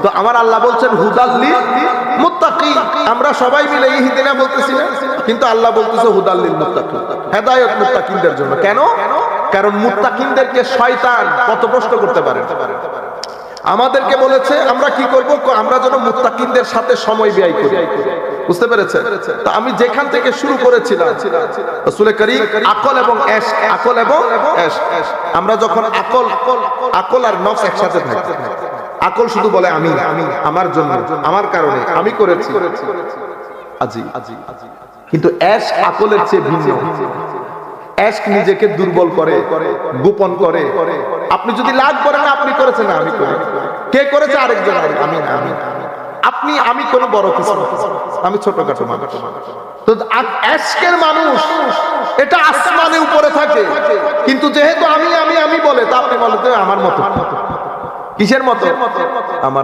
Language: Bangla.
তো আমার আল্লাহ বলছেন হুদাল্লিল মুত্তাকিন। আমরা সবাই মিলে ইহদিনা বলতেছি না, কিন্তু আল্লাহ বলতেছে হুদাল্লিল মুত্তাকিন, হেদায়েত মুত্তাকিনদের জন্য। কেন? কারণ মুত্তাকিনদেরকে শয়তান পথভ্রষ্ট করতে পারে। আমাদেরকে বলেছে আমরা কি করব, আমরা যেন মুত্তাকিনদের সাথে সময় ব্যয় করি। বুঝতে পেরেছেন? তো আমি যেখান থেকে শুরু করেছিলাম রাসূল করিম আকল এবং এশ, আকল এবং এশ, আমরা যখন আকল আর নফস একসাথে থাকে, আকল শুধু বলে আমি, আমার জন্য, আমার কারণে, আমি করেছি, আজি। কিন্তু এশ আকলের চেয়ে ভিন্ন। এশ নিজেকে দুর্বল করে, গোপন করে। আপনি যদি লাগ করেন আপনি করেছেন না আমি করি, কে করেছে আরেকজন, আমি না, আপনি, আমি কোন বড় কিছু, আমি ছোটখাটো মানুষ। তো এশকের মানুষ এটা আসমানে উপরে থাকে, কিন্তু যেহেতু আমি বলে, তা আপনি বলতে আমার মতো। কিসের মতো? আমার